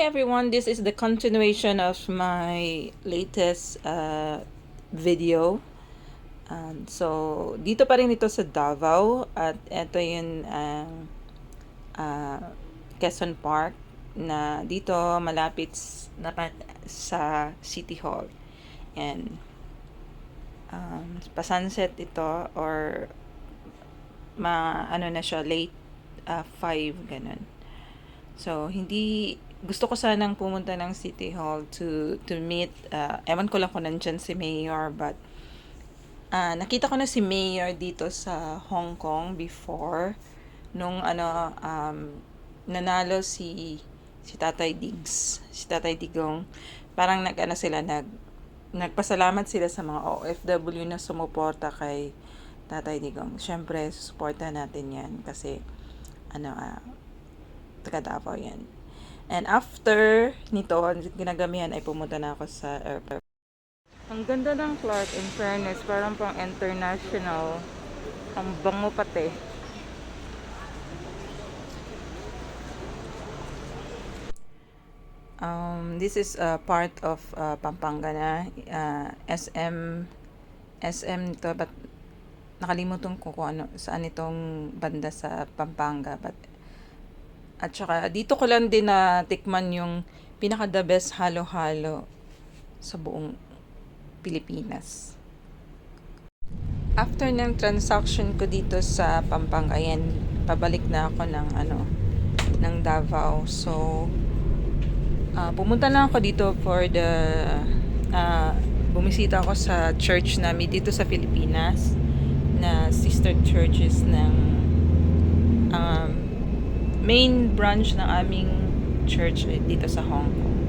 everyone, this is the continuation of my latest video. So, dito pa rin ito sa Davao at ito yung Quezon Park na dito malapit sa City Hall. And pa-sunset ito or ano na siya, late 5 ganun. So, gusto ko sanang pumunta ng City Hall to meet, ewan ko lang kung nandyan si Mayor, but nakita ko na si Mayor dito sa Hong Kong before, nung nanalo si Tatay Diggs, si Tatay Digong, parang nagpasalamat sila sa mga OFW na sumuporta kay Tatay Digong. Siyempre, susuporta natin yan kasi taga Davao yan. And after nito, ginagamihan ay pumunta na ako sa airport. Ang ganda ng Clark, in fairness, parang pang international. Ang bango pati. This is part of Pampanga na. SM to, but nakalimutan ko kung saan itong banda sa Pampanga. At saka, dito ko lang din tikman yung pinaka-the best halo-halo sa buong Pilipinas. After ng transaction ko dito sa Pampanga, yan, pabalik na ako ng Davao. So, pumunta lang ako dito for bumisita ako sa church namin dito sa Pilipinas, na sister churches ng main branch ng aming church dito sa Hong Kong.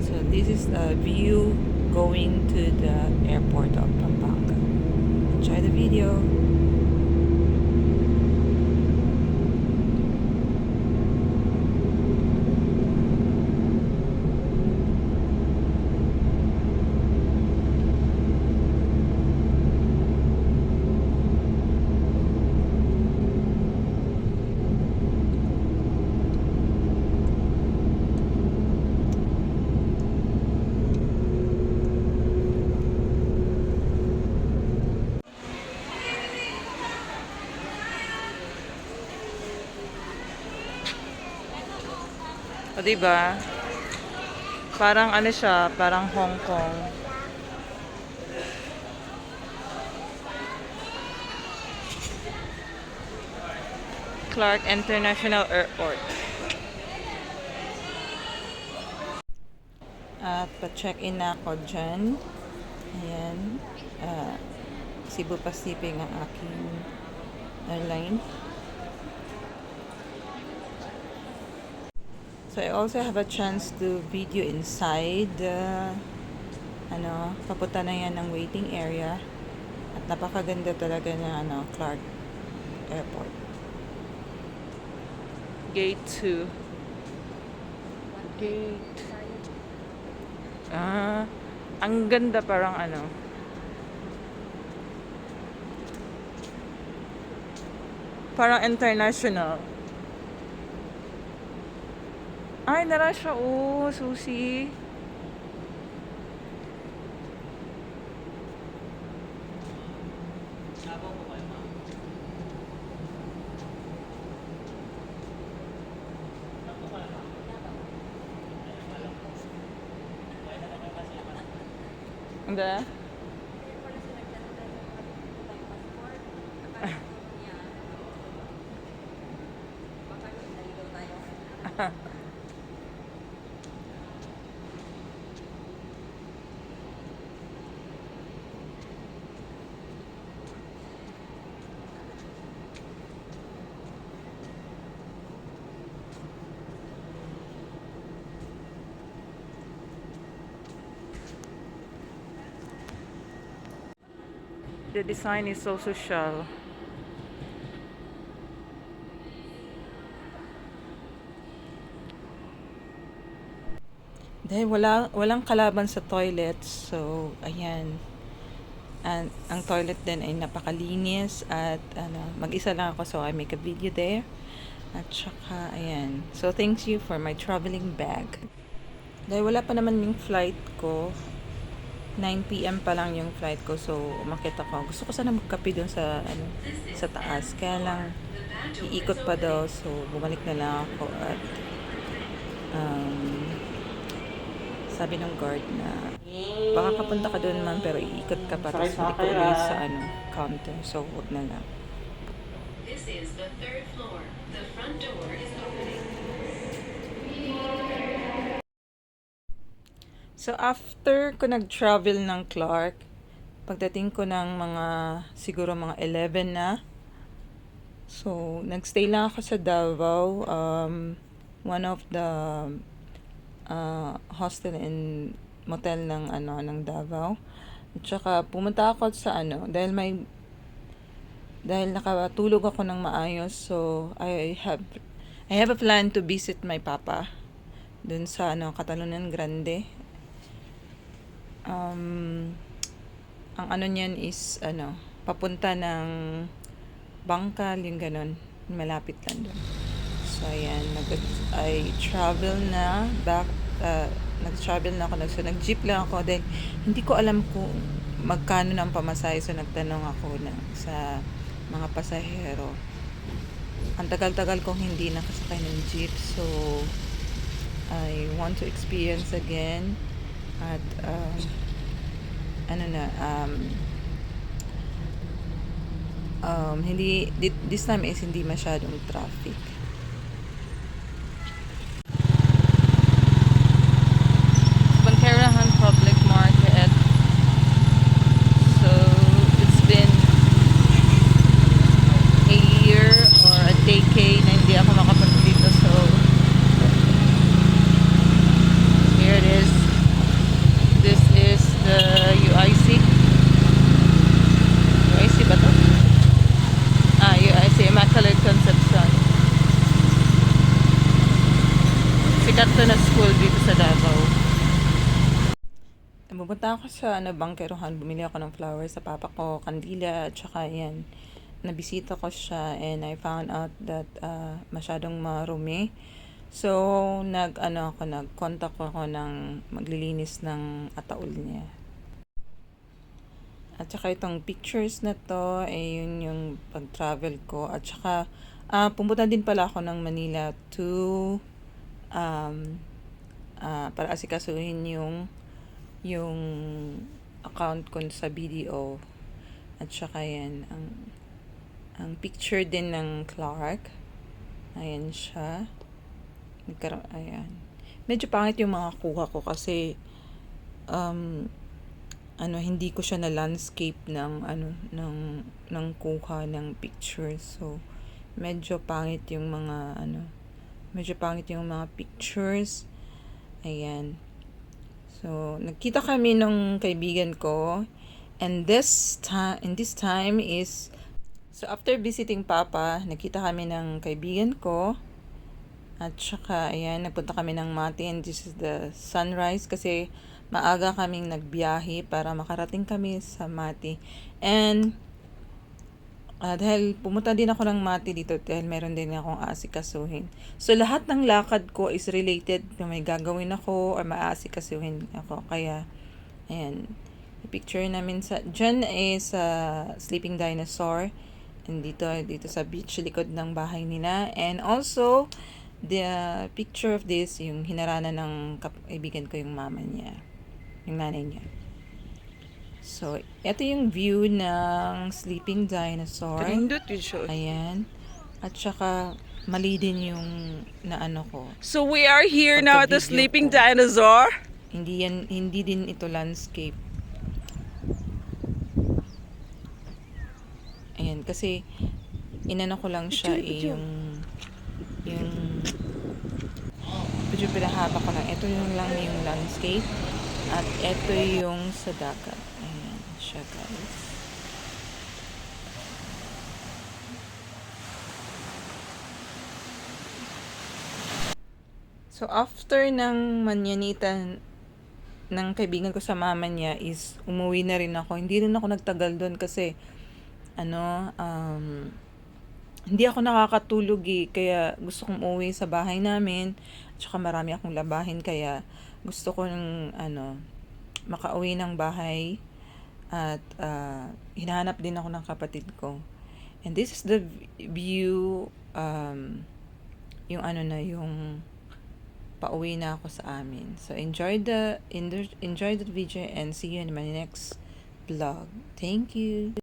So this is the view going to the airport of Pampanga. Enjoy the video. O, diba? Parang siya, parang Hong Kong. Clark International Airport. At pa-check-in na ako dyan. Ayan. Cebu Pacific ang aking airline. So I also have a chance to video inside. Papunta na yan ng waiting area. At napakaganda talaga ng Clark Airport. Gate 2. Gate. Ang ganda, parang parang international. Ay, nara siya. Oh, susi. Hindi. The design is so social. Dahil walang kalaban sa toilet, so ayan. And ang toilet din ay napakalinis at mag-isa lang ako, so I make a video there. At saka ayan. So thanks you for my traveling bag. Dahil wala pa naman yung flight ko, 9 PM pa lang yung flight ko, so umakyat ako. Gusto ko sana magkape doon sa sa taas. Kaya lang iikot pa daw, so bumalik na lang ako at um, sabi ng guard na baka kapunta ka doon man pero iikot ka pa tapos balik ko ulit sa counter. So wag na lang. This is the third floor. The front door is opening. So after ko nag-travel ng Clark, pagdating ko ng siguro mga 11 na. So nagstay lang ako sa Davao, one of the hostel and motel ng Davao. At saka pumunta ako sa dahil nakatulog ako ng maayos, so I have a plan to visit my papa dun sa Catalunan Grande. Ang niyan is papunta ng Bangkal, yung ganun, malapit lang dun. So ayan, I travel na back, nag-travel na ako, nag-jeep lang ako dahil hindi ko alam kung magkano ng pamasahe, so nagtanong ako sa mga pasahero. Ang tagal-tagal kong hindi nakasakay ng jeep, so I want to experience again. At hindi, this time is hindi masyadong traffic. Bankerahan Public Market. So it's been a year or a decade na hindi ako makapunta dito, so here it is. This is the UIC. UIC ba to? UIC, Immaculate Conception. Sikat to na school dito sa Davao. Pumunta ako sa Bangkerohan, bumili ako ng flowers sa papa ko, kandila, at saka yan. Nabisita ko siya and I found out that masyadong marumi. So, nag-contact ako ng maglilinis ng ataol niya. At saka itong pictures na to, yun yung pag-travel ko. At saka, pumunta din pala ako ng Manila to para asikasuhin yung account ko sa BDO. At saka yan, ang picture din ng Clark. Ayan siya. Ayan. Medyo pangit yung mga kuha ko kasi hindi ko siya na landscape ng kuha ng pictures. So medyo pangit yung mga pictures. Ayan. So nagkita kami nung kaibigan ko, and this time is, so after visiting Papa, nagkita kami ng kaibigan ko. At saka, ayan, nagpunta kami ng Mati, and this is the sunrise kasi maaga kaming nagbiyahe para makarating kami sa Mati. And dahil pumunta din ako ng Mati dito dahil meron din akong aasikasuhin. So lahat ng lakad ko is related na may gagawin ako or maasikasuhin ako. Kaya, ayan, picture namin dyan is Sleeping Dinosaur. And dito sa beach, likod ng bahay nila. And also, the picture of this, yung hinarana ng kaibigan ko, yung mama niya, yung nanay niya. So, ito yung view ng Sleeping Dinosaur. Ayan. At saka, mali din yung ko. So we are here now at the Sleeping Dinosaur. Hindi din ito landscape. Ayan, kasi ko lang siya yung medyo pinahaba ko lang. Ito lang yung landscape at ito yung sa dagat. Ayan siya, guys. So after ng manyanitan ng kaibigan ko sa mama niya is umuwi na rin ako. Hindi rin ako nagtagal doon kasi hindi ako nakakatulog kaya gusto kong umuwi sa bahay namin. Tsaka marami akong labahin kaya gusto ko ng makauwi ng bahay at hinahanap din ako ng kapatid ko. And this is the view, yung yung pauwi na ako sa amin. So enjoy the video and see you in my next vlog. Thank you.